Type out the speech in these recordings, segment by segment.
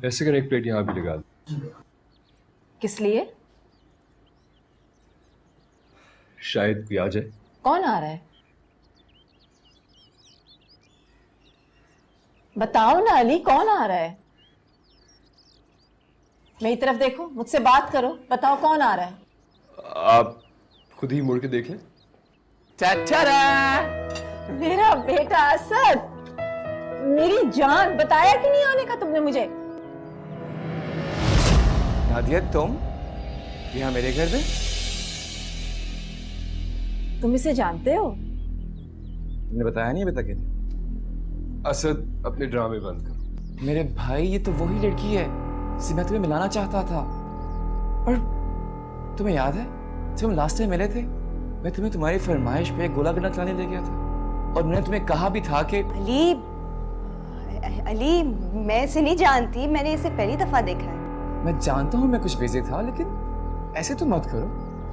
ऐसे कर एक प्लेट यहाँ भी लगा दो। किस लिए? शायद कोई आ जाए। कौन आ रहा है? बताओ ना अली, कौन आ रहा है? मेरी तरफ देखो, मुझसे बात करो, बताओ कौन आ रहा है? आप खुद ही मुड़ के देख लें। मेरा बेटा असद, मेरी जान, बताया कि नहीं आने का तुमने मुझे? नादिया, तुम यहाँ मेरे घर में? तुम इसे जानते हो? तुमने बताया नहीं अभी तक? असद, अपने ड्रामे बंद करो। मेरे भाई, ये तो वही लड़की है जिसे मैं तुम्हें मिलाना चाहता था। और तुम्हें याद है जब हम लास्ट टाइम मिले थे, मैं तुम्हें तुम्हारी फरमाइश पे गोला गन्ना खिलाने ले गया था और मैंने तुम्हें कहा भी था कि अली, मैं इसे नहीं जानती, मैंने इसे पहली दफा देखा है। मैं जानता हूँ मैं कुछ बिजी था, लेकिन ऐसे तो मत करो।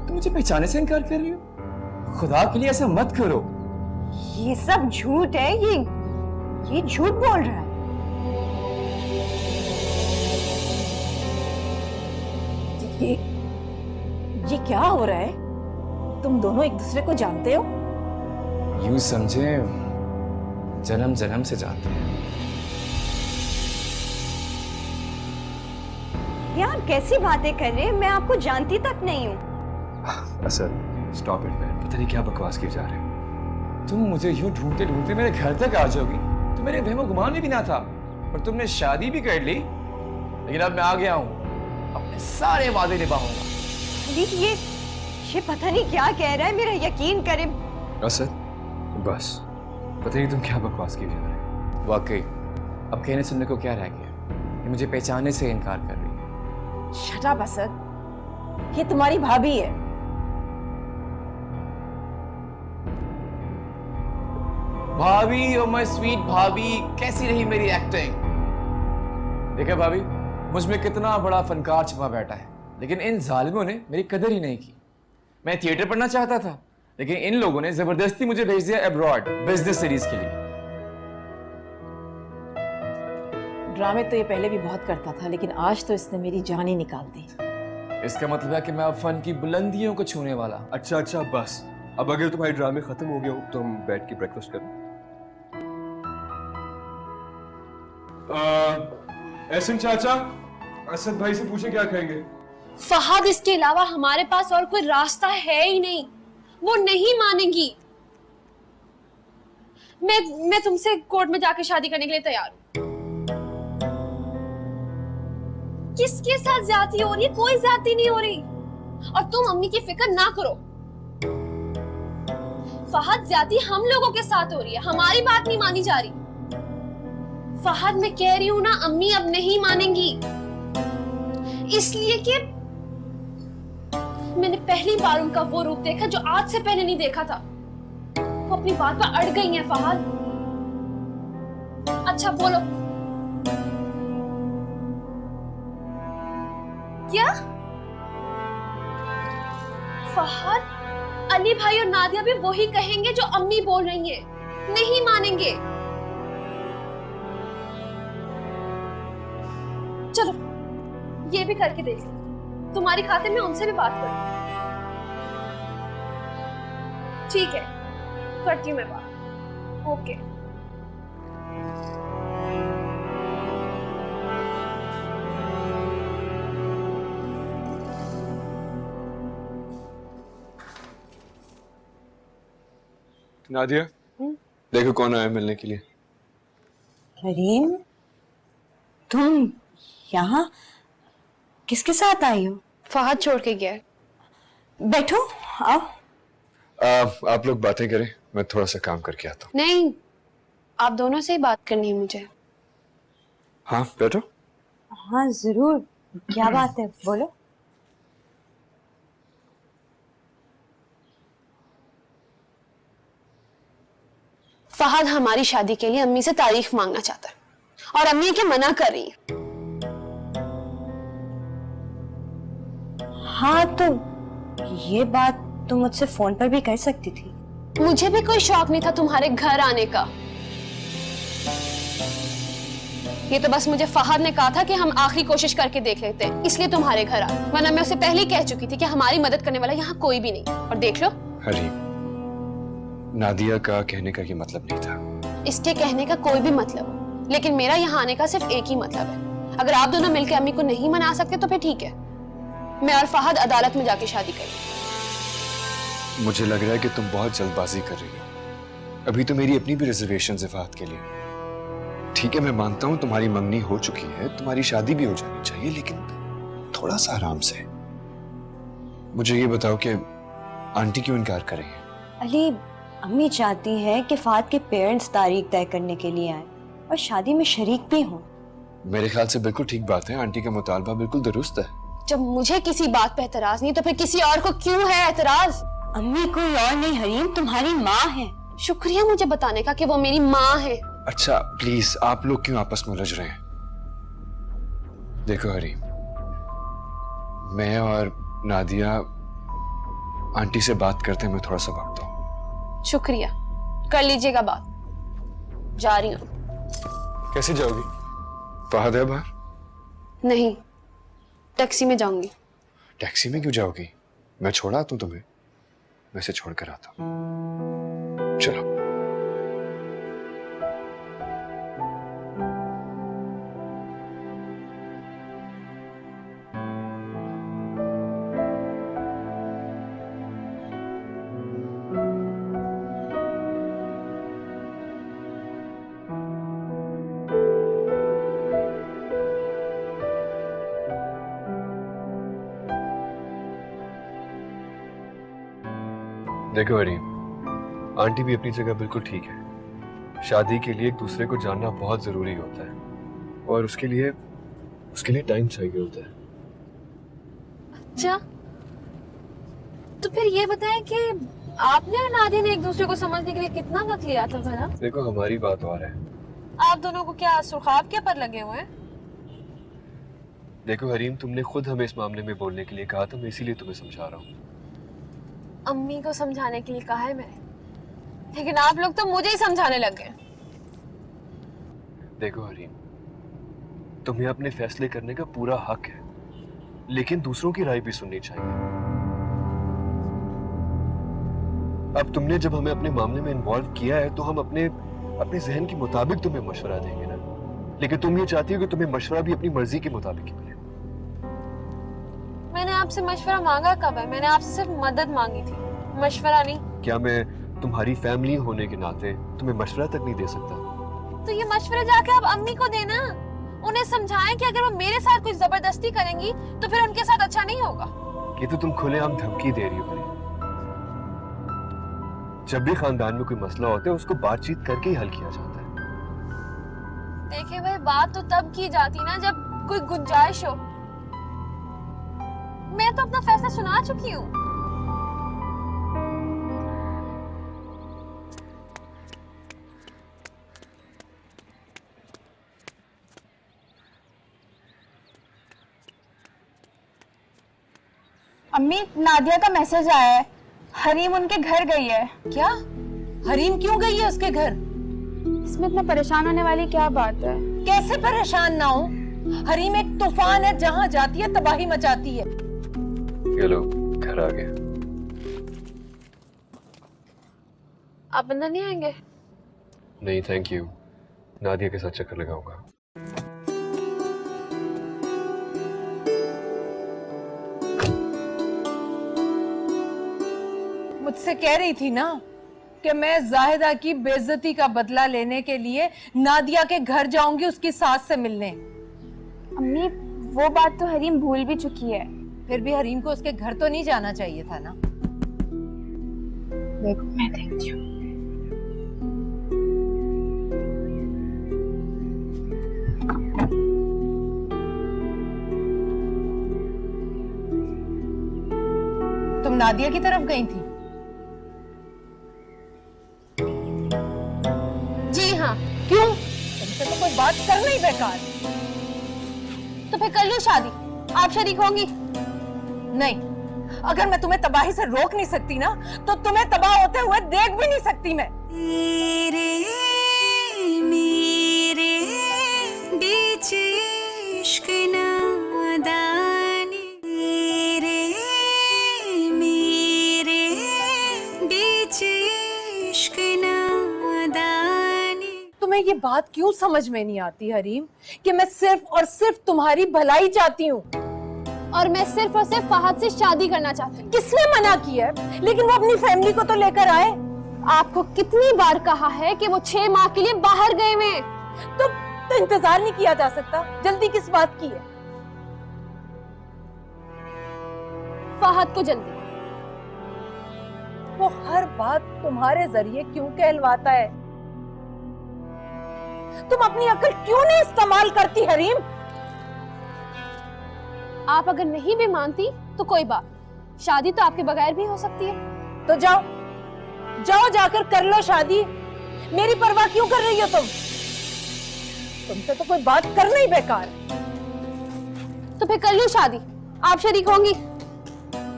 तुम मुझे पहचाने से इनकार कर रही हो। खुदा के लिए ऐसा मत करो। ये सब झूठ है, ये झूठ बोल रहा है। ये क्या हो रहा है? तुम दोनों एक दूसरे को जानते हो? यूं समझे जन्म जन्म से जानते हैं। यार कैसी बातें कर रहे हैं, मैं आपको जानती तक नहीं हूँ। असद, स्टॉप इट मैन, पता नहीं क्या बकवास किए जा रहे हैं। तुम मुझे यूं ढूंढते ढूंढते मेरे घर तक आ जाओगी तो मेरे वहमो गुमान में भी ना था। और तुमने शादी भी कर ली, लेकिन अब मैं आ गया हूँ, अपने सारे वादे निभाऊंगा। अली, ये पता नहीं क्या कह रहा है, मेरा यकीन करे। असद, बस, पता नहीं तुम क्या बकवास किए जा रहे हैं। वाकई अब कहने सुनने को क्या रह गया? ये मुझे पहचानने से इनकार कर रही है। शट अप असद, ये तुम्हारी भाभी है। भाभी, ओ माय स्वीट भाभी, कैसी रही मेरी एक्टिंग? देखा भाभी, मुझ में कितना बड़ा फनकार छिपा बैठा है, लेकिन इन जालिमों ने मेरी कदर ही नहीं की। मैं थिएटर पढ़ना चाहता था, लेकिन इन लोगों ने जबरदस्ती मुझे भेज दिया अब्रॉड बिजनेस स्टडीज के लिए। ड्रामे तो ये पहले भी बहुत करता था, लेकिन आज तो इसने मेरी जान ही निकाल दी। इसका मतलब है कि मैं अब फन की बुलंदियों को छूने वाला। अच्छा बस, अब अगर तुम्हारे ड्रामे खत्म हो गए हो तो हम बैठ के ब्रेकफास्ट करें। एहसन चाचा, असद भाई से पूछे क्या कहेंगे। फहद, इसके अलावा हमारे पास और कोई रास्ता है ही नहीं। वो नहीं मानेंगी। मैं तुमसे कोर्ट में जाके शादी करने के लिए तैयार हूँ। किसके साथ ज्यादती हो रही है? कोई ज्यादती नहीं हो रही। और तुम अम्मी की फिक्र ना करो। फहद, ज्यादती हम लोगों के साथ हो रही है, हमारी बात नहीं मानी जा रही। फहद, मैं कह रही हूं ना, अम्मी अब नहीं मानेंगी, इसलिए कि मैंने पहली बार उनका वो रूप देखा जो आज से पहले नहीं देखा था। वो अपनी बात पर अड़ गई हैं फहद। अच्छा बोलो, क्या? फहद, अली भाई और नादिया भी वही कहेंगे जो अम्मी बोल रही हैं, नहीं मानेंगे। चलो ये भी करके देख लो, तुम्हारी खातिर मैं उनसे भी बात करूं। ठीक है, करती हूँ मैं बात। ओके। नादिया, देखो कौन आया मिलने के लिए। करीम, तुम यहाँ किसके साथ आई हो? फहद छोड़ के गया है। बैठो, आओ। आप लोग बातें करें, मैं थोड़ा सा काम करके आता हूँ। नहीं, आप दोनों से ही बात करनी है मुझे। हाँ बैठो। हाँ जरूर, क्या बात है, बोलो। फहद हमारी शादी के लिए अम्मी से तारीख मांगना चाहता है और अम्मी क्या मना कर रही है। हाँ तो ये बात तुम मुझसे फोन पर भी कर सकती थी। मुझे भी कोई शौक नहीं था तुम्हारे घर आने का। ये तो बस मुझे फहद ने कहा था कि हम आखिरी कोशिश करके देख लेते हैं, इसलिए तुम्हारे घर आ, वरना मैं उसे पहले ही कह चुकी थी कि हमारी मदद करने वाला यहाँ कोई भी नहीं। और देख लो, हरीम, नादिया का कहने का ये मतलब नहीं था। इसके कहने का कोई भी मतलब हो, लेकिन मेरा यहाँ आने का सिर्फ एक ही मतलब है। अगर आप दोनों मिलकर अम्मी को नहीं मना सकते तो फिर ठीक है, मैं और फहद अदालत में जाके शादी करेंगे। मुझे लग रहा है कि तुम बहुत जल्दबाजी कर रही हो। अभी तो मेरी अपनी भी रिजर्वेशन है फहद के लिए। ठीक है, मैं मानता हूं तुम्हारी मंगनी हो चुकी है, तुम्हारी शादी भी हो जानी चाहिए, लेकिन थोड़ा सा आराम से। मुझे ये बताओ कि आंटी क्यों इनकार कर रही है? अली, अम्मी चाहती हैं कि फहद के पेरेंट्स तारीख तय करने के लिए आए और शादी में शरीक भी हों। मेरे ख्याल से बिल्कुल ठीक बात है, आंटी का मुतालबा बिल्कुल दुरुस्त है। जब मुझे किसी बात पे एतराज नहीं तो फिर किसी और को क्यों है एतराज? अम्मी कोई और नहीं हरीम, तुम्हारी माँ है। शुक्रिया मुझे बताने का कि वो मेरी माँ है। अच्छा प्लीज, आप लोग क्यों आपस में उलझ रहे हैं? देखो हरीम, मैं और नादिया आंटी से बात करते हैं, मैं थोड़ा सा भागता हूँ। शुक्रिया, कर लीजिएगा बात, जा रही हूँ। कैसे जाओगी? फहद है बाहर? नहीं, टैक्सी में जाऊंगी। टैक्सी में क्यों जाओगी? मैं छोड़ा आता हूँ तुम्हें, मैं इसे छोड़ कर आता हूँ। चलो। देखो हरीम, आंटी भी अपनी जगह बिल्कुल ठीक है। शादी के लिए एक दूसरे को जानना बहुत जरूरी होता है, और उसके लिए टाइम चाहिए होता है। अच्छा, तो फिर ये बताएं कि आपने और नादिया ने एक दूसरे को समझने के लिए कितना वक्त लिया था भला? देखो, हमारी बात और है। आप दोनों को क्या सुर्खाब के पर लगे हुए हैं? देखो हरीम, तुमने खुद हमें इस मामले में बोलने के लिए कहा था, मैं इसीलिए तुम्हें समझा रहा हूँ। अम्मी को समझाने के लिए कहा है मैंने, लेकिन आप लोग तो मुझे ही समझाने लग गए। देखो हरीम, तुम्हें अपने फैसले करने का पूरा हक है, लेकिन दूसरों की राय भी सुननी चाहिए। अब तुमने जब हमें अपने मामले में इन्वॉल्व किया है तो हम अपने जहन के मुताबिक तुम्हें मशवरा देंगे ना, लेकिन तुम ये चाहती हो कि तुम्हें मशवरा भी अपनी मर्जी के मुताबिक ही मिले। मैंने आपसे मशवरा मांगा कब है? मैंने आपसे सिर्फ मदद मांगी थी, मशवरा नहीं। क्या मैं तुम्हारी फैमिली होने के नाते तुम्हें मशवरा तक नहीं दे सकता? तो ये मशवरा जाके आप अम्मी को देना, उन्हें समझाएं कि अगर वो मेरे साथ कुछ जबरदस्ती करेंगी तो फिर उनके साथ अच्छा नहीं होगा। ये तो तुम खुलेआम धमकी दे रही हो। जब भी खानदान में कोई मसला होता है उसको बातचीत करके ही हल किया जाता है। देखिए भाई, बात तो तब की जाती ना जब कोई गुंजाइश हो। मैं तो अपना फैसला सुना चुकी हूँ। अम्मी, नादिया का मैसेज आया है, हरीम उनके घर गई है। क्या? हरीम क्यों गई है उसके घर? इसमें इतना परेशान होने वाली क्या बात है? कैसे परेशान ना हो? हरीम एक तूफान है, जहाँ जाती है तबाही मचाती है। ये लो, घर आ गए। आप अंदर नहीं आएंगे? नहीं थैंक यू, नादिया के साथ चक्कर लगाऊंगा। मुझसे कह रही थी ना कि मैं जाहिदा की बेइज्जती का बदला लेने के लिए नादिया के घर जाऊंगी उसकी सास से मिलने। अम्मी, वो बात तो हरीम भूल भी चुकी है। फिर भी हरीम को उसके घर तो नहीं जाना चाहिए था ना? देखो, मैं देखती हूँ। तुम नादिया की तरफ गई थी? जी हाँ। क्यों? तुमसे तो कोई बात करना ही बेकार। तो फिर कर लो शादी, आप शरीक होंगी? नहीं, अगर मैं तुम्हें तबाही से रोक नहीं सकती ना, तो तुम्हें तबाह होते हुए देख भी नहीं सकती मैं। मेरे बात क्यों समझ में नहीं आती हरीम कि मैं सिर्फ और सिर्फ तुम्हारी भलाई चाहती हूँ। और मैं सिर्फ और सिर्फ फहद से शादी करना चाहती हूँ। किसने मना किया है? लेकिन वो अपनी फैमिली को तो लेकर आए। आपको कितनी बार कहा है कि वो 6 माह के लिए बाहर गए हुए हैं। तो इंतजार नहीं किया जा सकता? जल्दी किस बात की है? फहद को जल्दी। वो हर बात तुम्हारे जरिए क्यों कहलवाता है? तुम अपनी अकल क्यों नहीं इस्तेमाल करती हरीम? आप अगर नहीं भी मानती तो कोई बात, शादी तो आपके बगैर भी हो सकती है। तो जाओ जाओ जाकर कर लो शादी। मेरी परवाह क्यों कर रही हो तुम? तुमसे तो कोई बात करना ही बेकार। तो फिर कर लूं शादी, आप शरीक होंगी?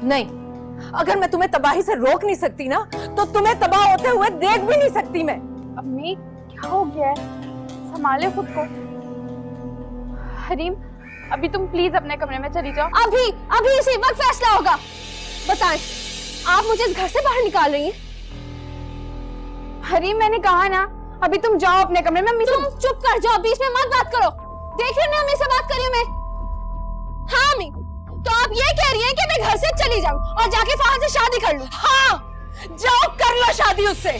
नहीं, अगर मैं तुम्हें तबाही से रोक नहीं सकती ना, तो तुम्हें तबाह होते हुए देख भी नहीं सकती मैं। अम्मी क्या हो गया है? संभाले खुद को। हरीम अभी तुम प्लीज अपने कमरे में चली जाओ। अभी अभी इसी वक्त फैसला होगा। बताएं, आप मुझे इस घर से बाहर निकाल रही हैं? हरीम मैंने कहा ना, अभी तुम जाओ अपने कमरे में। तुम चुप कर जाओ, बीच में मत बात करो। देख रहे हो ना अम्मी से बात कर रही हूं मैं। हाँ अम्मी, तो आप ये कह रही हैं कि मैं घर से चली जाऊं और जाके फहद से शादी कर लूं? हाँ, जाओ कर लो शादी उससे,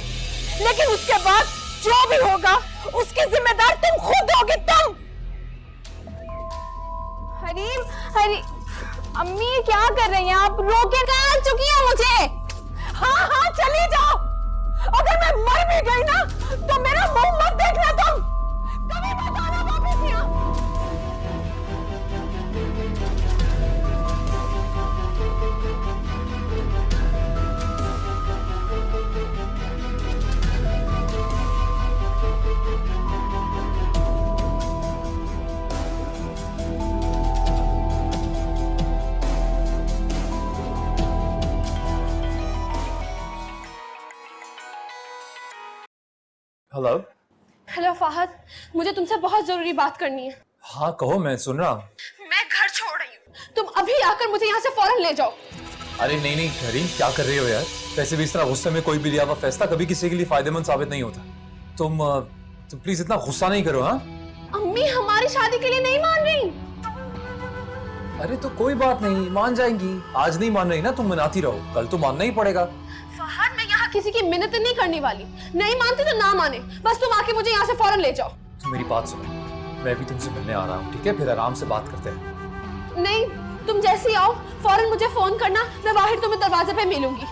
लेकिन उसके बाद जो भी होगा उसकी जिम्मेदार तुम खुद होगी। तुम हरीम अम्मी क्या कर रही हैं आप? रोके कहाँ चुकी है मुझे? हाँ हाँ चली जाओ। अगर मैं मर भी गई ना तो मेरा मुंह मत देखना तुम। कभी मत आना वापस यहाँ। हेलो। हेलो फहद, मुझे तुमसे बहुत जरूरी बात करनी है। हाँ कहो, मैं सुन रहा हूँ। मैं घर छोड़ रही हूँ, तुम अभी आकर मुझे यहाँ से फौरन ले जाओ। अरे नहीं नहीं हरीम, क्या कर रही हो यार? वैसे भी इस तरह गुस्से में कोई भी लिया हुआ फैसला कभी किसी के लिए फायदेमंद साबित नहीं होता। तुम प्लीज इतना गुस्सा नहीं करो। हाँ अम्मी हमारी शादी के लिए नहीं मान रही। अरे तो कोई बात नहीं, मान जाएंगी। आज नहीं मान रही ना, तुम मनाती रहो, कल तो मानना ही पड़ेगा। फहद मैं यहाँ किसी की मिन्नत नहीं करने वाली। नहीं मानती तो ना माने, बस तुम आके मुझे यहाँ से फौरन ले जाओ। तो मेरी बात सुनो, मैं भी तुमसे मिलने आ रहा हूँ, ठीक है? फिर आराम से बात करते हैं। नहीं, तुम जैसे ही आओ फौरन मुझे फोन करना, मैं बाहर तुम्हें दरवाजे पे मिलूंगी।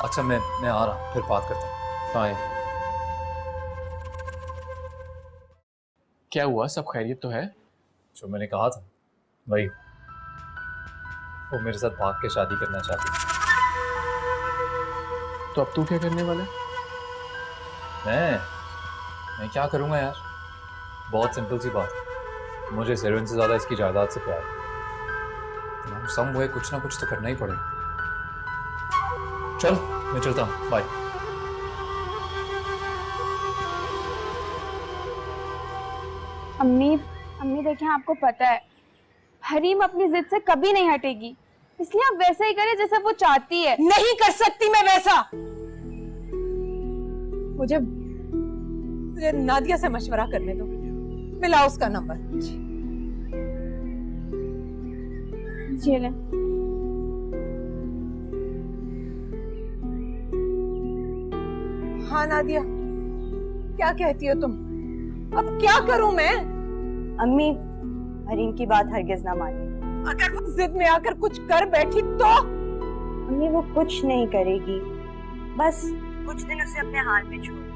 अच्छा मैं आ रहा हूँ, फिर बात करते हैं। हाँ क्या हुआ? सब खैरियत तो है? जो मैंने कहा था वही, वो मेरे साथ भाग के शादी करना चाहती थी। तो अब तू क्या करने वाला है? मैं क्या करूँगा यार? बहुत सिंपल सी बात है, मुझे सेरविन से ज़्यादा इसकी जायदाद से प्यार है। सम हुए कुछ ना कुछ तो करना ही पड़ेगा। चल मैं चलता हूँ, बाय। अम्मी देखें, आपको पता है हरीम अपनी जिद से कभी नहीं हटेगी, इसलिए आप वैसा ही करें जैसा वो चाहती है। नहीं कर सकती मैं वैसा। मुझे नादिया से मशवरा करने दो। मिला उसका नंबर। जी ले। हाँ नादिया, क्या कहती हो तुम? अब क्या करूं मैं? अम्मी, हरीम की बात हरगिज ना मानिए। अगर वो जिद में आकर कुछ कर बैठी तो? अम्मी वो कुछ नहीं करेगी, बस कुछ दिन उसे अपने हाल पे छोड़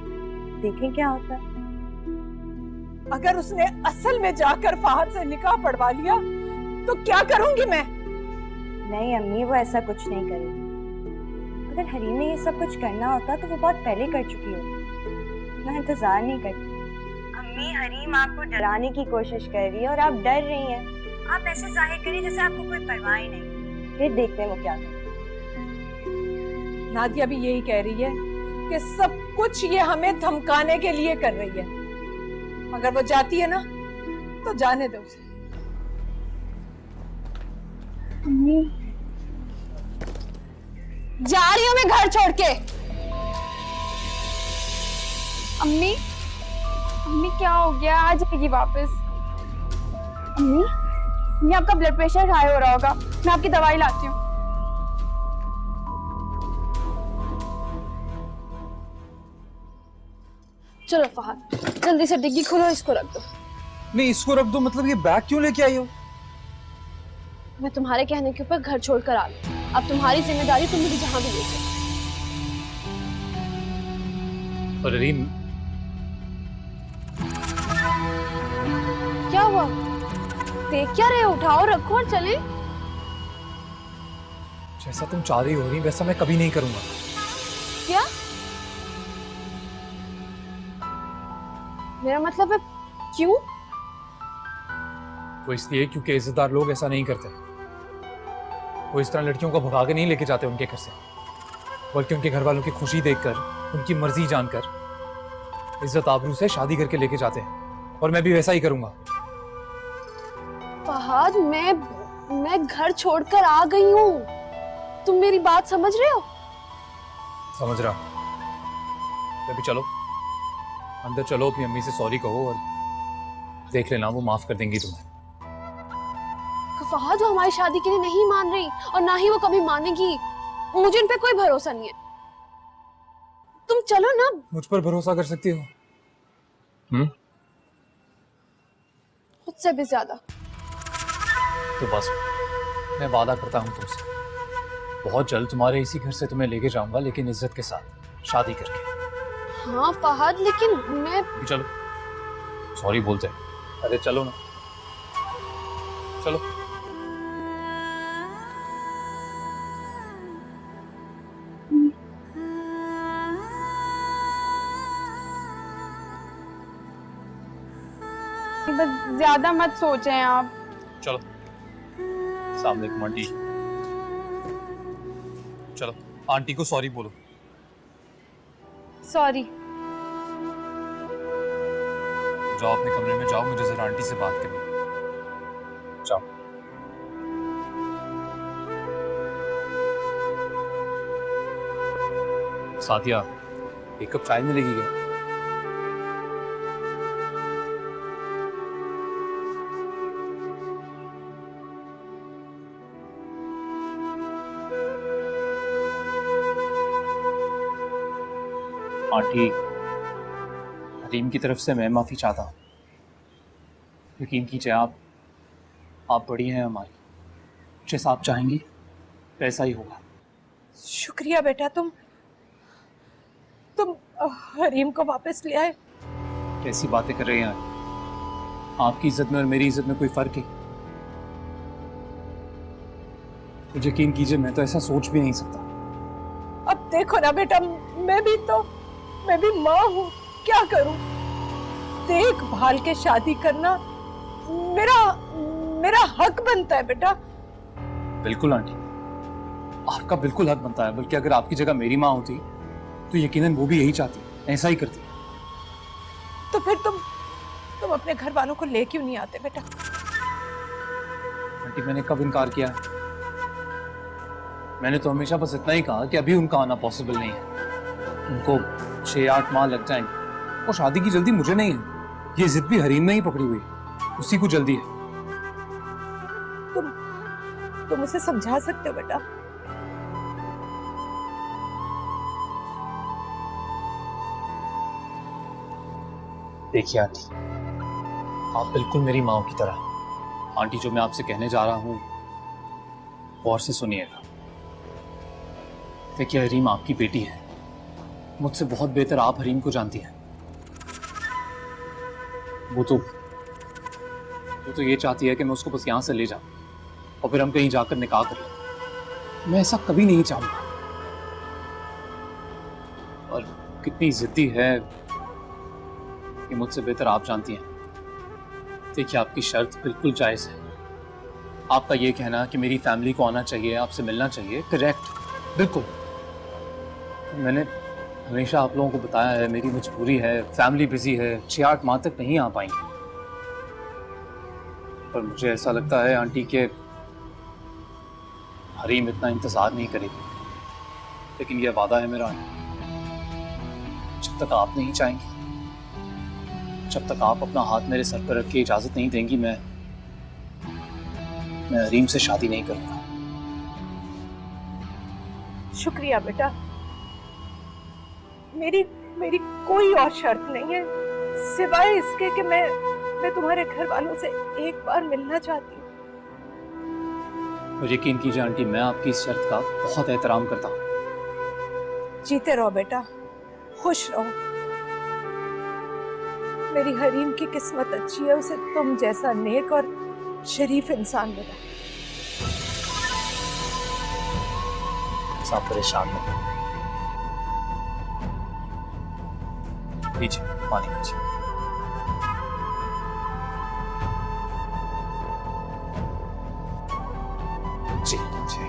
देखें क्या होता है। अगर उसने असल में जाकर फहद से निकाह पढ़वा लिया तो क्या करूंगी मैं? नहीं अम्मी, वो ऐसा कुछ नहीं करेगी। अगर हरीम ने ये सब कुछ करना होता तो वो बहुत पहले कर चुकी होती। मैं इंतजार नहीं करती। अम्मी, हरीम आपको डराने की कोशिश कर रही है और आप डर रही हैं। आप ऐसे जाहिर करिए जैसे आपको कोई परवाह ही नहीं। फिर देखते हैं वो क्या करती है। नादिया भी यही कह रही है कि सब कुछ ये हमें धमकाने के लिए कर रही है। अगर वो जाती है ना तो जाने दो उसे। जा रही हूँ मैं घर छोड़ के। अम्मी अम्मी क्या हो गया? आ जाएगी वापस। अम्मी, अम्मी आपका ब्लड प्रेशर हाई हो रहा होगा, मैं आपकी दवाई लाती हूँ। चलो फहद, जल्दी से डिग्गी खोलो, इसको रख दो। नहीं, इसको रख दो मतलब ये बैग क्यों लेके आई हो? मैं तुम्हारे कहने के ऊपर घर छोड़कर आ गई, अब तुम्हारी जिम्मेदारी, तुम मुझे जहाँ भी ले जाओ। और रीम, क्या हुआ? देख क्या रहे हो? उठाओ, रखो और चले। जैसा तुम चाह रही हो रही वैसा मैं कभी नहीं करूंगा। क्या? मेरा मतलब है क्यों? वो इसलिए क्योंकि इज्जतदार लोग ऐसा नहीं करते। वो इस तरह लड़कियों को भगा के नहीं लेके जाते उनके घर से, बल्कि उनके घर वालों की खुशी देखकर, उनकी मर्जी जानकर, इज्जत आबरू से शादी करके लेके जाते हैं। और मैं भी वैसा ही करूंगा। फहद, मैं घर छोड़कर आ गई हूँ, तुम मेरी बात समझ रहे हो? समझ रहा। अभी चलो अंदर, चलो अपनी अम्मी से सॉरी कहो और देख लेना, वो माफ कर देंगी तुम्हें। फहद, वो हमारी शादी के लिए नहीं मान रही और ना ही वो कभी मानेगी। मुझे इन पे कोई भरोसा नहीं है। तुम चलो ना। मुझ पर भरोसा कर सकती हो? मुझसे भी ज्यादा। तो बस मैं वादा करता हूँ तुमसे, बहुत जल्द तुम्हारे इसी घर से तुम्हें लेके जाऊंगा, लेकिन इज्जत के साथ, शादी करके। हाँ फहद, लेकिन मैं... चलो, सॉरी बोलते हैं। अरे चलो ना, चलो। बस ज्यादा मत सोचें आप। चलो सामने एक आंटी, चलो आंटी को सॉरी बोलो। सॉरी। जाओ अपने कमरे में जाओ, मुझे जरा आंटी से बात करनी है। जाओ। सादिया, एक कप चाय मिलेगी क्या? आंटी, हरीम की तरफ से मैं माफ़ी चाहता हूँ। यकीन कीजिए, आप बड़ी हैं हमारी, जैसा आप चाहेंगी वैसा ही होगा। शुक्रिया बेटा, तुम हरीम को वापस ले आए। कैसी बातें कर रही हैं आपकी इज्जत में और मेरी इज्जत में कोई फर्क है? यकीन कीजिए, मैं तो ऐसा सोच भी नहीं सकता। अब देखो ना बेटा, मैं भी माँ हूँ, क्या करूँ? देखभाल के शादी करना मेरा हक बनता है बेटा। बिल्कुल आंटी, आपका बिल्कुल हक बनता है, बल्कि अगर आपकी जगह मेरी माँ होती तो यकीनन वो भी यही चाहती, ऐसा ही करती। तो फिर तुम अपने घर वालों को ले क्यों नहीं आते बेटा? आंटी, मैंने कब इनकार किया? मैंने तो हमेशा बस इतना ही कहा कि अभी उनका आना पॉसिबल नहीं है। उनको 6-8 माह लग जाएंगे, और शादी की जल्दी मुझे नहीं है। ये जिद भी हरीम ने ही पकड़ी हुई है, उसी को जल्दी है। तुम उसे समझा सकते हो बेटा? देखिए आंटी, आप बिल्कुल मेरी माँ की तरह। आंटी, जो मैं आपसे कहने जा रहा हूँ गौर से सुनिएगा। देखिए, हरीम आपकी बेटी है, मुझसे बहुत बेहतर आप हरीम को जानती हैं। वो तो ये चाहती है कि मैं उसको बस यहाँ से ले जाऊं और फिर हम कहीं जाकर निकाह कर लें। मैं ऐसा कभी नहीं चाहूंगा। और कितनी जिद्दी है कि मुझसे बेहतर आप जानती हैं। देखिए, आपकी शर्त बिल्कुल जायज़ है। आपका ये कहना कि मेरी फैमिली को आना चाहिए, आपसे मिलना चाहिए, करेक्ट, बिल्कुल। मैंने हमेशा आप लोगों को बताया है, मेरी मजबूरी है, फैमिली बिजी है, 6-8 माह तक नहीं आ पाएंगे। पर मुझे ऐसा लगता है आंटी के हरीम इतना इंतजार नहीं करेगी। लेकिन यह वादा है मेरा, जब तक आप नहीं चाहेंगे, जब तक आप अपना हाथ मेरे सर पर रख के इजाजत नहीं देंगी, मैं हरीम से शादी नहीं करूंगा। शुक्रिया बेटा। मेरी मेरी कोई और शर्त नहीं है सिवाय इसके कि मैं तुम्हारे घर वालों से एक बार मिलना चाहती हूँ। और यकीन कीजिए आंटी, मैं आपकी इस शर्त का बहुत एहतराम करता हूँ। जीते रहो बेटा, खुश रहो। मेरी हरीम की किस्मत अच्छी है, उसे तुम जैसा नेक और शरीफ इंसान मिला। आप परेशान मत हो। लीजिए पानी पीजिए। जी जी।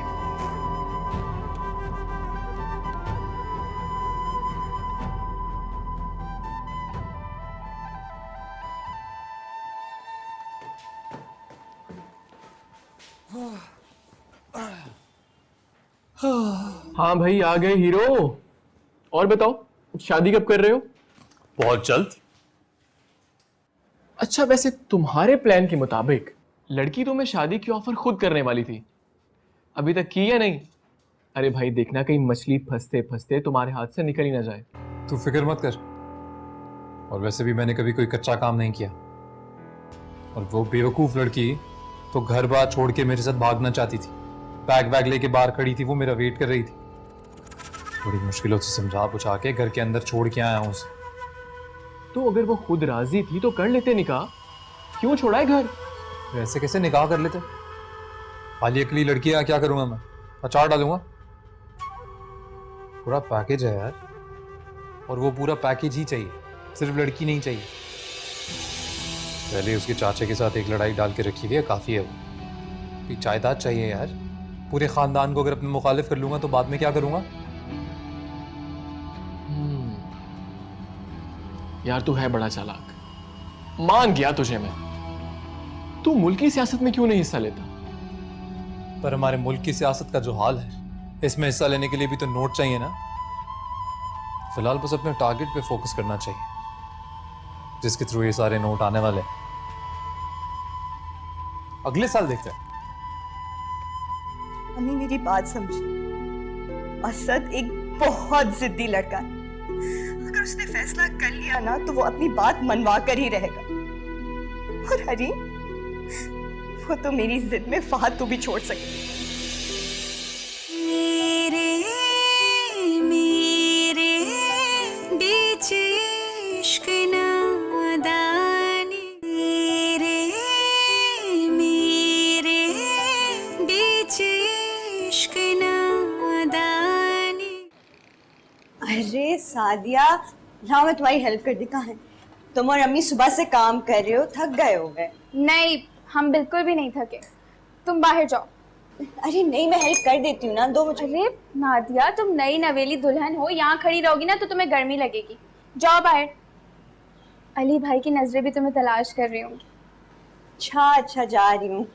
हाँ भाई, आ गए हीरो। और बताओ, शादी कब कर रहे हो? बहुत जल्द। अच्छा, वैसे तुम्हारे प्लान के मुताबिक लड़की तुम्हें शादी की ऑफर खुद करने वाली थी, अभी तक की या नहीं? अरे भाई देखना, कहीं मछली फंसते फंसते तुम्हारे हाथ से निकल ही ना जाए। तू फिक्र मत कर। और वैसे भी मैंने कभी कोई कच्चा काम नहीं किया। और वो बेवकूफ लड़की तो घर बार छोड़ के मेरे साथ भागना चाहती थी। बैग लेके बाहर खड़ी थी, वो मेरा वेट कर रही थी। बड़ी मुश्किलों से समझा बुझा के घर के अंदर छोड़ के आया हूं उसे। तो अगर वो खुद राजी थी तो कर लेते निकाह, क्यों छोड़ा है घर? वैसे कैसे निकाह कर लेते? खाली अकेली लड़की है, क्या करूंगा मैं? अचार डालूंगा? पूरा पैकेज है यार, और वो पूरा पैकेज ही चाहिए, सिर्फ लड़की नहीं चाहिए। पहले उसके चाचे के साथ एक लड़ाई डाल के रखी हुई है, काफी है वो। कि जायदाद चाहिए यार। पूरे खानदान को अगर अपने मुखालिफ कर लूंगा तो बाद में क्या करूंगा? यार तू है बड़ा चालाक, मान गया तुझे मैं। तू मुल्की सियासत में क्यों नहीं हिस्सा लेता? पर हमारे मुल्क की सियासत का जो हाल है, इसमें हिस्सा लेने के लिए भी तो नोट चाहिए ना। फिलहाल बस अपने टारगेट पे फोकस करना चाहिए, जिसके थ्रू ये सारे नोट आने वाले हैं। अगले साल देखते हैं। अम्मी मेरी बात समझी। असद एक बहुत जिद्दी लड़का है। अगर उसने फैसला कर लिया ना तो वो अपनी बात मनवा कर ही रहेगा। और हरीम, वो तो मेरी जिद में फहद को भी छोड़ सकती है। मेरे बीच इश्क नादानी, मेरे बीच इश्क नादानी। अरे सादिया, लाओ मैं तुम्हारी हेल्प कर दी। कहाँ है तुम और अम्मी? सुबह से काम कर रहे हो, थक गए हो गए। नहीं, हम बिल्कुल भी नहीं थके। तुम बाहर जाओ। अरे नहीं, मैं हेल्प कर देती हूँ ना, दो मुझे। अरे नादिया, तुम नई नवेली दुल्हन हो, यहाँ खड़ी रहोगी ना तो तुम्हें गर्मी लगेगी। जाओ बाहर। अली भाई की नजरें भी तुम्हें तलाश कर रही होंगी। अच्छा जा रही हूँ।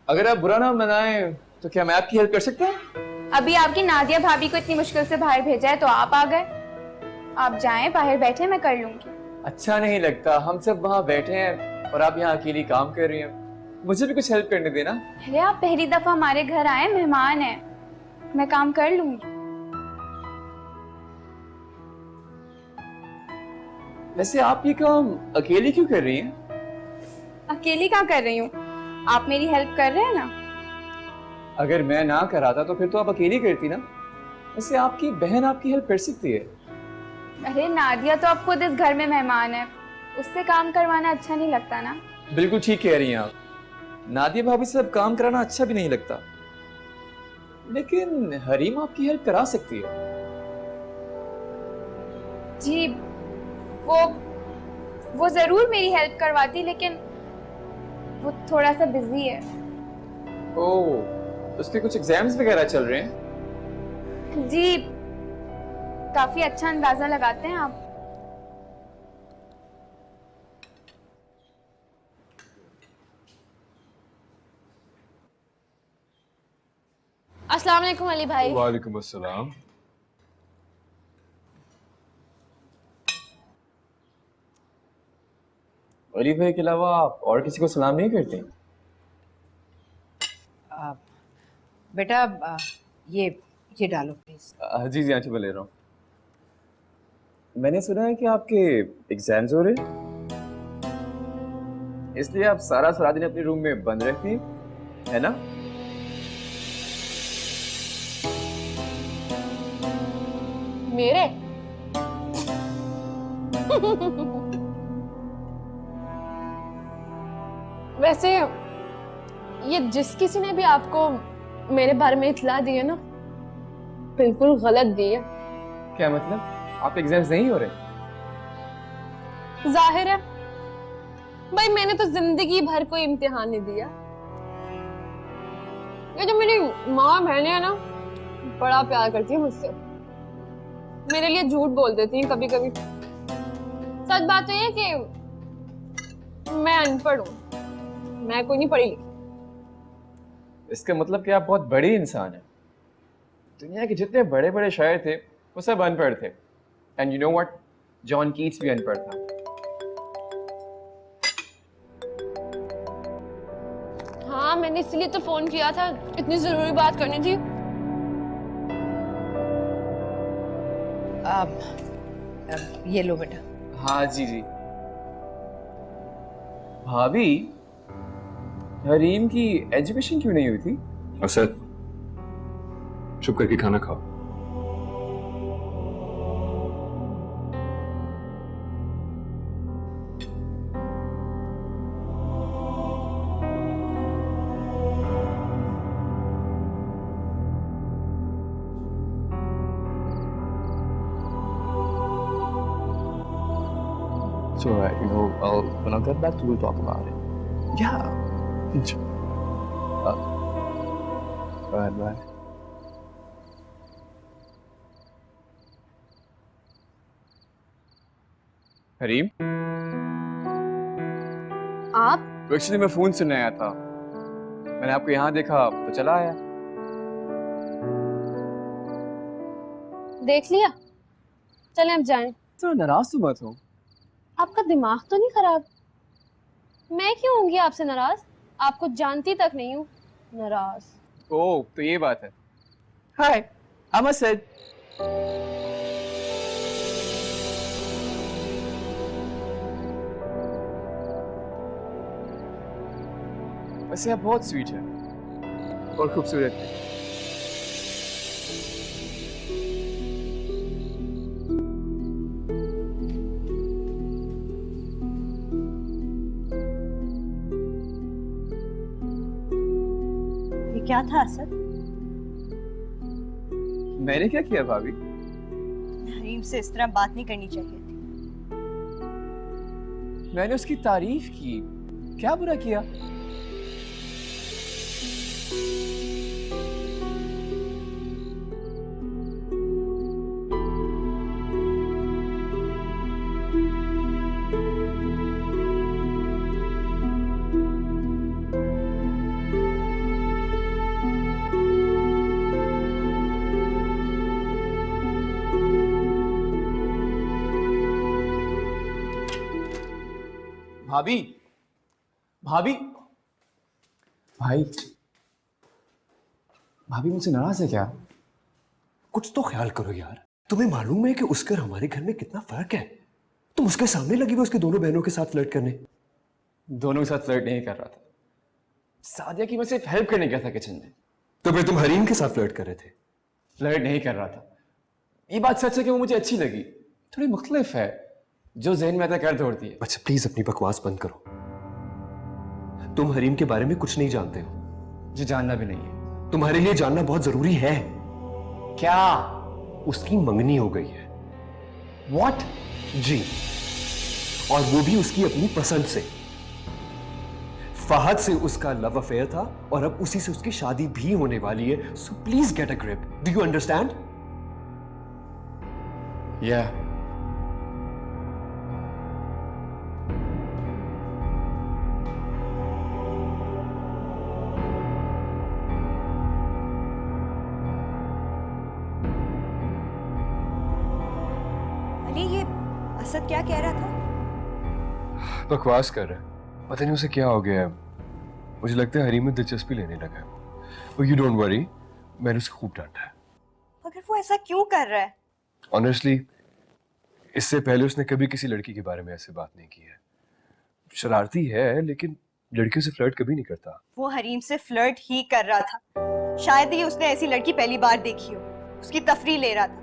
अगर आप बुरा ना मनाएं तो क्या मैं आपकी हेल्प कर सकता हूँ? अभी आपकी नादिया भाभी को इतनी मुश्किल से बाहर भेजा है तो आप आ गए। आप जाएं, बाहर बैठे, मैं कर लूंगी। अच्छा नहीं लगता, हम सब वहाँ बैठे हैं और आप यहाँ अकेली काम कर रही हैं। मुझे भी कुछ हेल्प करने देना। अरे आप पहली दफा हमारे घर आए, मेहमान हैं, मैं काम कर लूंगी। वैसे आप ये काम अकेली क्यों कर रही हैं? अकेली क्या कर रही हूँ? आप मेरी हेल्प कर रहे हैं ना। अगर मैं ना कराता तो फिर तो आप अकेली करती ना। वैसे आपकी बहन आपकी हेल्प कर सकती है। अरे नादिया तो आप खुद इस घर में मेहमान है, उससे काम करवाना अच्छा नहीं लगता ना। बिल्कुल ठीक कह रही हैं आप। नादिया भाभी से अब काम कराना अच्छा भी नहीं लगता, लेकिन हरीम आपकी हेल्प करा सकती है। जी, वो जरूर मेरी हेल्प करवाती, लेकिन वो थोड़ा सा बिजी है। ओह, उसके कुछ एग्जाम्स वगैरह चल रहे हैं? जी, काफी अच्छा अंदाजा लगाते हैं आप। अस्सलाम वालेकुम अली भाई। वालेकुम अस्सलाम। अली भाई के अलावा आप और किसी को सलाम नहीं करते? बेटा ये डालो प्लीज। जी जी आंटी, मैं ले रहा हूँ। मैंने सुना है कि आपके एग्जाम्स हो रहे हैं, इसलिए आप सारा दिन अपने रूम में बंद रहती हैं, है ना? मेरे वैसे ये जिस किसी ने भी आपको मेरे बारे में इत्तला दी है ना, बिल्कुल गलत दी है। क्या मतलब? आपके एग्जाम्स नहीं हो रहे? जाहिर है भाई, मैंने तो जिंदगी भर कोई इम्तिहान नहीं दिया। ये जो मेरी माँ बहनें है ना, बड़ा प्यार करती है मुझसे, मेरे लिए झूठ बोल देती हैं कभी कभी। सच बात तो ये कि मैं अनपढ़ हूँ, मैं कोई नहीं पढ़ी लिखी। इसका मतलब कि आप बहुत बड़े इंसान हैं। दुनिया के जितने बड़े बड़े शायर थे वो सब अनपढ़ थे। And you know what, John Keats भी अनपढ़ था। हाँ, मैंने इसलिए तो फोन किया था, इतनी जरूरी बात करनी थी। ये लो बेटा। हाँ जी जी। भाभी, हरीम की एजुकेशन क्यों नहीं हुई थी? असद, चुप करके खाना खाओ। It's alright, you know, when I get back to we'll talk about it. Yeah. Bye. Hareem, आप एक्चुअली मैं फोन सुनने आया था, मैंने आपको यहाँ देखा तो चला आया। देख लिया? चलें अब जाएं। तो नाराज तो मत हो। आपका दिमाग तो नहीं खराब? मैं क्यों होंगी आपसे नाराज? आपको जानती तक नहीं हूँ। नाराज? ओह, तो ये बात है। हाय, I'm Asad. वैसे आप बहुत स्वीट हैं और खूबसूरत हैं। ये क्या था असद? मैंने क्या किया भाभी? हरीम से इस तरह बात नहीं करनी चाहिए थी। मैंने उसकी तारीफ की, क्या बुरा किया? भाभी, भाभी, भाई, भाभी मुझसे नाराज है क्या? कुछ तो ख्याल करो यार। तुम्हें मालूम है कि उसका और हमारे घर में कितना फर्क है? तुम उसके सामने लगी हुई उसकी दोनों बहनों के साथ फ्लर्ट करने। दोनों के साथ फ्लर्ट नहीं कर रहा था, सादिया की मैं सिर्फ हेल्प करने गया था किचन में। तो फिर तुम हरीम के साथ फ्लर्ट कर रहे थे? फ्लर्ट नहीं कर रहा था। ये बात सच है कि वो मुझे अच्छी लगी, थोड़ी मुख्तलिफ है, जो ज़हन में आता कर दौड़ती है। अच्छा प्लीज अपनी बकवास बंद करो। तुम हरीम के बारे में कुछ नहीं जानते हो। मुझे जानना भी नहीं है। तुम्हारे लिए जानना बहुत जरूरी है। क्या? उसकी मंगनी हो गई है। What? जी, और वो भी उसकी अपनी पसंद से। फहद से उसका लव अफेयर था और अब उसी से उसकी शादी भी होने वाली है। So please get a grip. Do you understand? Yeah. Asad क्या कह रहा था? बकवास कर रहा है, पता नहीं उसे क्या हो गया है। मुझे लगता है हरीम में दिलचस्पी लेने लगा है। यू डोंट वरी, मैंने उसे खूब डांटा है। मगर वो ऐसा क्यों कर रहा है? ऑनेस्टली इससे पहले उसने कभी किसी लड़की के बारे में ऐसे बात नहीं की है। शरारती है लेकिन लड़कियों से फ्लर्ट कभी नहीं करता। वो हरीम से फ्लर्ट ही कर रहा था। शायद ही उसने ऐसी लड़की पहली बार देखी हो, उसकी तफरी ले रहा था।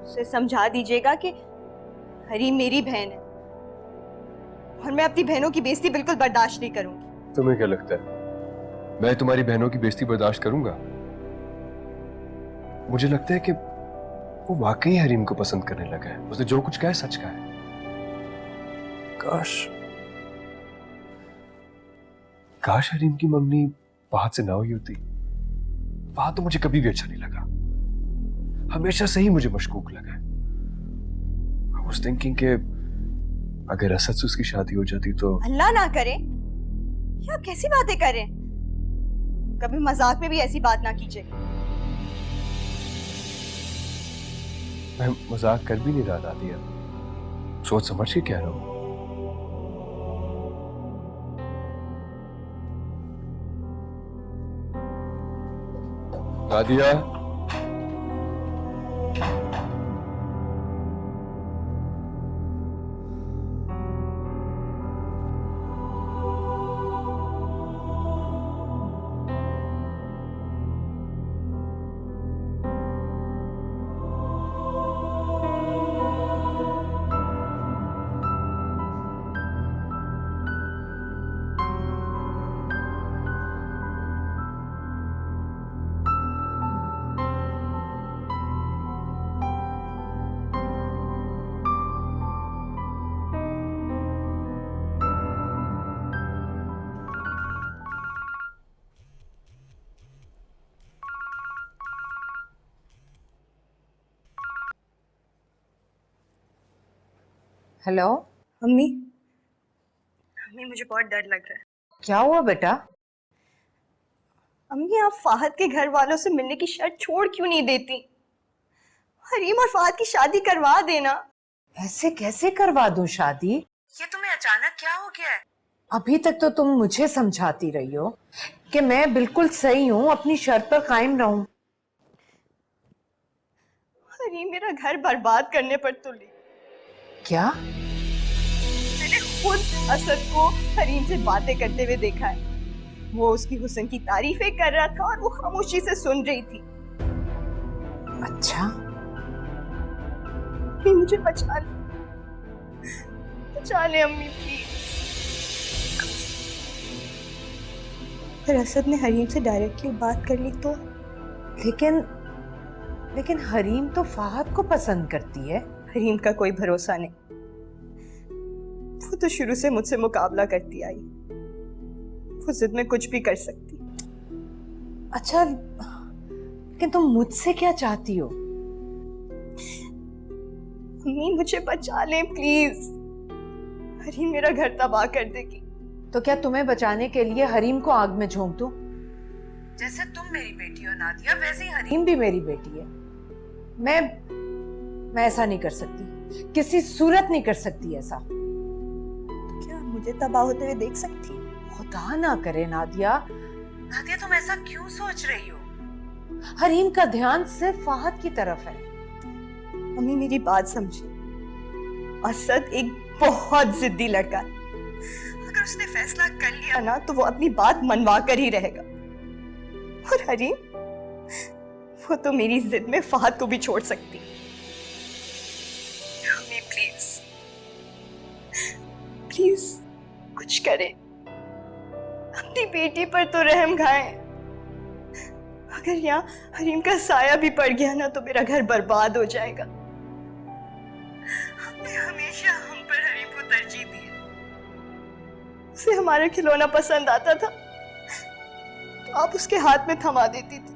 उसे समझा दीजिएगा कि हरीम मेरी बहन है और मैं अपनी बहनों की बेइज्जती बिल्कुल बर्दाश्त नहीं करूंगी। तुम्हें क्या लगता है मैं तुम्हारी बहनों की बेइज्जती बर्दाश्त करूंगा? मुझे लगता है कि वो वाकई हरीम को पसंद करने लगा है। उसने जो कुछ कहा है सच कहा है। काश हरीम की मंगनी बात से ना हुई होती। बात तो मुझे कभी भी अच्छा नहीं लगा, हमेशा से ही मुझे मशकूक लगा है। I was thinking कि अगर असद से उसकी शादी हो जाती तो। अल्लाह ना करे, ये आप कैसी बातें कर रहे हैं? कभी मजाक में भी ऐसी बात ना कीजिए। मैं मजाक कर भी नहीं रहा नादिया, सोच समझ के कह रहा हूं। नादिया, हेलो अम्मी, अम्मी मुझे बहुत डर लग रहा है। क्या हुआ बेटा? अम्मी आप फाहद के घर वालों से मिलने की शर्त छोड़ क्यों नहीं देती? हरीम और फाहद की शादी करवा देना। ऐसे कैसे करवा दूं शादी? ये तुम्हें अचानक क्या हो गया है? अभी तक तो तुम मुझे समझाती रही हो कि मैं बिल्कुल सही हूँ, अपनी शर्त पर कायम रहूं। हरीम मेरा घर बर्बाद करने पर तुली। क्या? मैंने खुद असद को हरीम से बातें करते हुए देखा है। वो उसकी हुस्न की तारीफें कर रहा था और वो खामोशी से सुन रही थी। अच्छा, मुझे बचा ले अम्मी प्लीज। फिर असद ने हरीम से डायरेक्टली बात कर ली तो? लेकिन हरीम तो फाहद को पसंद करती है। हरीम का कोई भरोसा नहीं, वो तो शुरू से मुझसे मुकाबला करती आई। वो जिद में कुछ भी कर सकती। अच्छा, लेकिन तुम मुझसे क्या चाहती हो? अम्मी मुझे बचा ले प्लीज, हरीम मेरा घर तबाह कर देगी। तो क्या तुम्हें बचाने के लिए हरीम को आग में झोंक दूं? जैसे तुम मेरी बेटी हो नादिया, वैसे ही हरीम भी मेरी बेटी है। मैं ऐसा नहीं कर सकती, किसी सूरत नहीं कर सकती ऐसा। तो क्या मुझे तबाह होते हुए देख सकती? खुदा ना करे नादिया, तुम ऐसा क्यों सोच रही हो? हरीम का ध्यान सिर्फ फाहद की तरफ है। अम्मी मेरी बात समझी, असद एक बहुत जिद्दी लड़का है। अगर उसने फैसला कर लिया ना तो वो अपनी बात मनवा कर ही रहेगा। और हरीम, वो तो मेरी जिद में फाहद को भी छोड़ सकती। अम्मी प्लीज प्लीज कुछ करे, अपनी बेटी पर तो रहम खाए। अगर यहाँ हरीम का साया भी पड़ गया ना तो मेरा घर बर्बाद हो जाएगा। हमने हमेशा हम पर हरीम को तरजीह दी है। उसे हमारा खिलौना पसंद आता था तो आप उसके हाथ में थमा देती थी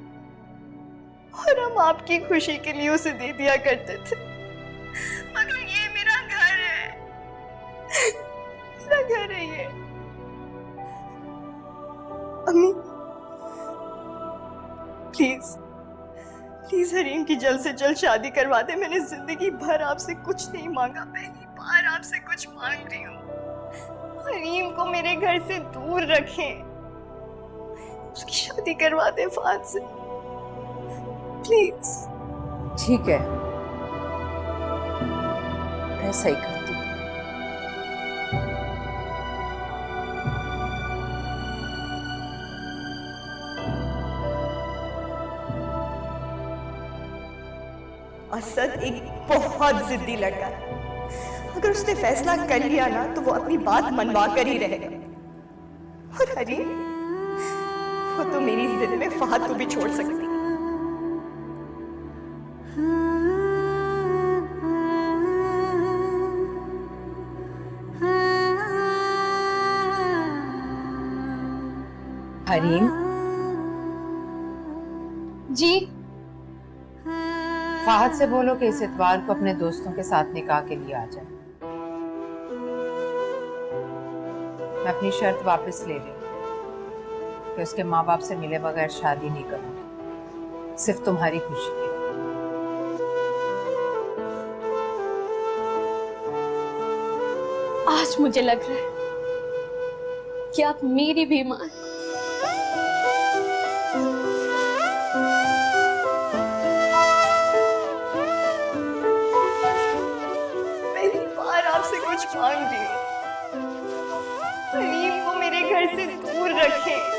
और हम आपकी खुशी के लिए उसे दे दिया करते थे। मगर ये मेरा घर है, मेरा घर है ये। अम्मी प्लीज प्लीज हरीम की जल्द से जल्द शादी करवा दे। मैंने जिंदगी भर आपसे कुछ नहीं मांगा, पहली बार आपसे कुछ मांग रही हूँ। हरीम को मेरे घर से दूर रखें, उसकी शादी करवा दे फहद से प्लीज। ठीक है, ऐसा ही करती हूँ। असद एक बहुत जिद्दी लड़का है, अगर उसने फैसला कर लिया ना तो वो अपनी बात मनवा कर ही रहेगा। और हरीम, वो तो मेरी जिद में फहद को भी छोड़ सकती है। हरीम, जी फहद से बोलो कि इस इतवार को अपने दोस्तों के साथ निकाह के लिए आ जाए। मैं अपनी शर्त वापस ले रही हूँ कि उसके माँ बाप से मिले बगैर शादी नहीं करूंगी, सिर्फ तुम्हारी खुशी के लिए। आज मुझे लग रहा है कि आप मेरी भी मां हैं। पहली बार आपसे कुछ मांग रही हूँ, हरीम को मेरे घर से दूर रखें।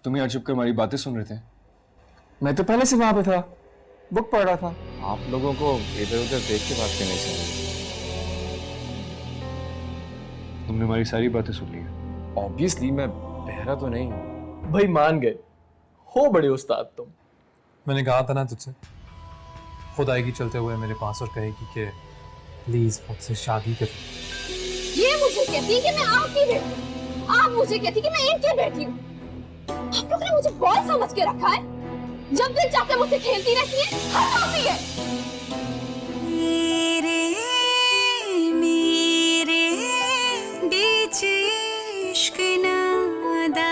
तुम यहाँ छुप कर हमारी बातें सुन रहे थे? मैं तो पहले से वहां पे था, बुक पढ़ रहा था। आप लोगों को इधर उधर देख के बात करनी चाहिए। तुमने हमारी सारी बातें सुन ली हैं। ऑब्वियसली मैं बहरा तो नहीं हूँ। भाई मान गए हो बड़े उस्ताद तुम। मैंने कहा था ना तुझसे, खुद आएगी चलते हुए मेरे पास और कहेगी कि प्लीज मुझसे शादी करो। ये मुझे कहती है कि मैं आपकी बेटी हूँ, आप मुझे कहती कि मैं इनकी बेटी हूँ। आप लोगों ने मुझे बॉल समझ के रखा है, जब दिल चाहते मुझसे खेलती रहती है, हंसाती है। मेरे बीच इश्क नादा